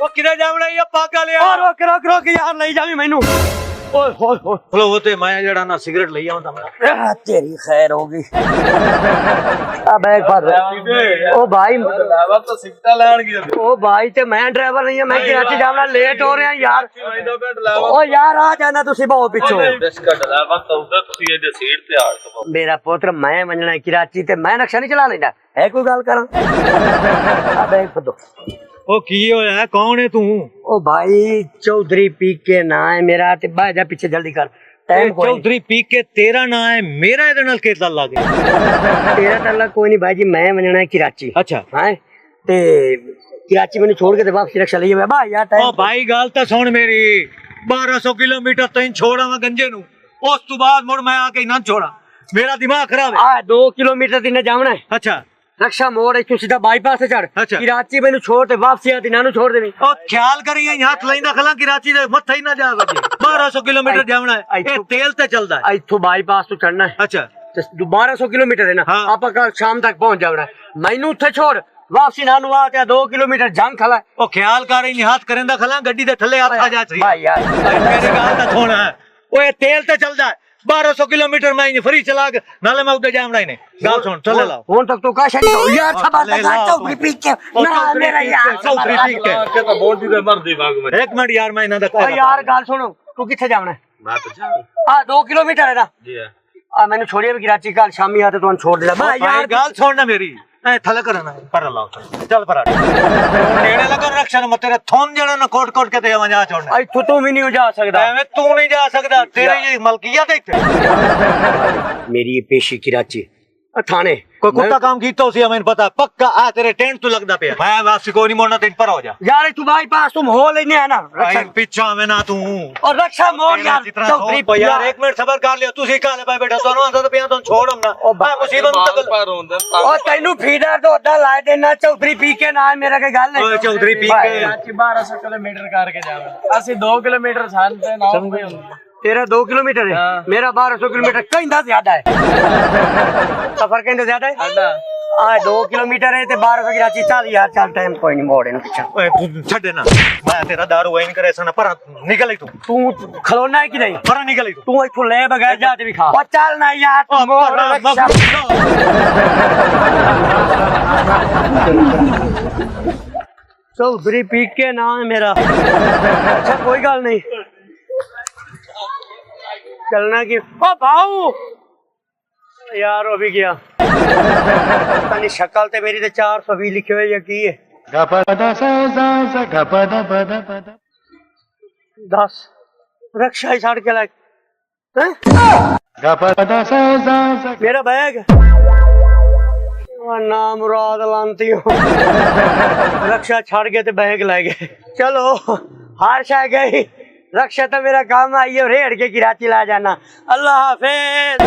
वो किधर जावड़ा ये पागल यार। ओ रोक रोक रोक यार नहीं जावी मैनू। ओए होए होए बोलो वो ते मैं जड़ा ना सिगरेट ले आऊं ता तेरी खैर होगी। अब एक बात ओ भाई ड्राइवर तो सिफ्टा लैन गया ओ भाई ते मैं ड्राइवर नहीं है मैं कराची जावड़ा लेट हो रहा यार। ड्राइवर ओ यार आ जाना तुसी बहुत पिछो इसका ड्राइवर तो उधर तुसी ये सीट ते आ तो मेरा पुत्र मैं मनना कराची ते मैं नक्शा नहीं चला लेना है कोई गल करा। अब एक दो ओ की होया है कौन है तू? ओ भाई चौधरी पी के ना है मेरा ते बाहर जा पीछे जल्दी कर टाइम कोई नहीं। चौधरी पी के तेरा ना है मेरा इधर नाल केता लग तेरा तल्ला कोई नहीं भाई जी मैं मनना है कराची। अच्छा हां ते कराची मैंने छोड़ के ते वापस रक्षा ले जावे भाई यार टाइम। ओ भाई गल तो सुन मेरी 1200 किलोमीटर तैन छोड़ा वा गंजे नु उस तो बाद मुड़ मैं आके ना छोड़ा मेरा दिमाग खराब है। आ 2 किलोमीटर दिन जावना है अच्छा रक्षा मोड़ तू सीधा बाईपास से चढ़ अच्छा। कराची मैंने छोड़ ते वापसी आती नानू छोड़ देनी। ओ ख्याल करिए हाथ लैंदा खला कराची दे मत्था ही ना जा बजे 1200 किलोमीटर जावना है ये तेल ते चलदा है। इथों बाईपास तो चढ़ना है अच्छा 1200 किलोमीटर है ना हाँ। आप कल शाम तक पहुंच जावना है मैनू उथे छोड़ वापसी नानू आ ते 2 किलोमीटर जंग खला। ओ ख्याल कर हाथ करेंदा खला गड्डी दे थल्ले आ जा सही भाई यार मेरी गल ता सुन है ओए तेल ते चलदा है 1200 किलोमीटर मैं फ्री चला के नाले मैं उधर जावना ही ने गल सुन चले लाओ फोन तक तो का शरी हो यार सब चौधरी पी के ना मेरा यार चौधरी पी के के तो बोल दी मर दी भाग में एक मिनट यार मैं इना दा ओ यार गल सुनो तू किथे जावना है? मैं तो जा हां 2 किलोमीटर है ना जी है आ मैंने छोड़िया भी कराची कल शामी आते तो छोड़ देला भाई यार यार गल छोड़ ना मेरी ए थले करना पर लाओ चल पर नेड़े लगा रक्षा न तेरे थोन जड़ा न कोट कोट के ते वजा छोड़ना आई तू भी नहीं जा सकदा एवें तू नहीं जा सकदा तेरे ये मलकियत है इत्थे मेरी ये पेशी कराची थाने कोई कुत्ता काम कीता उसी हमें पता पक्का आ तेरे टेंट तो लगदा पे मैं वापसी को नहीं मोड़ना तेन पर हो जा यार तू भाई पास तुम हो लेने है ना भाई पीछा में ना तू और रक्षा मोड़ यार चौधरी यार एक मिनट सबर कर लियो तू काले भाई बेटा दोनों आंदा तो पिया तो छोड़ हम ना मैं मुसीबत में तक पर होंदे ओ तैनू फीडर तो ओदा लाए देना चौधरी पी के ना मेरा के गल ओए नहीं चौधरी पी के 1200 किलोमीटर करके जावे ਅਸੀਂ 2 किलोमीटर छानते ना होंदे तेरा 2 किलोमीटर है मेरा 1200 किलोमीटर कहीं ज्यादा है सफर कहीं ज्यादा है आडा आ 2 किलोमीटर है ते 1200 की रांची चल यार चल टाइम कोई नहीं मोड़ इन पीछे ओए तू छड़ ना मैं तेरा दारू वाइन करे सना पर निकल ही तू खलोना है कि नहीं पर निकल ही तू इथों ले बगैर जाते भी खा ओ चल ना यार तू मोड़ रक्षा चौधरी पी के नाम है मेरा अच्छा कोई गल नहीं चलना की ओ भाऊ यार वो भी गया पता नहीं शक्ल ते मेरी ते 420 लिखे हुए या की है 10 रक्षा ही छाड़ के लायक मेरा बैग नाम मुराद लानती हूँ रक्षा छाड़ के ते बैग ले गए चलो हार शा गई रक्षा तो मेरा काम आई है रेड़ के कराची ला जाना अल्लाह हाफिज।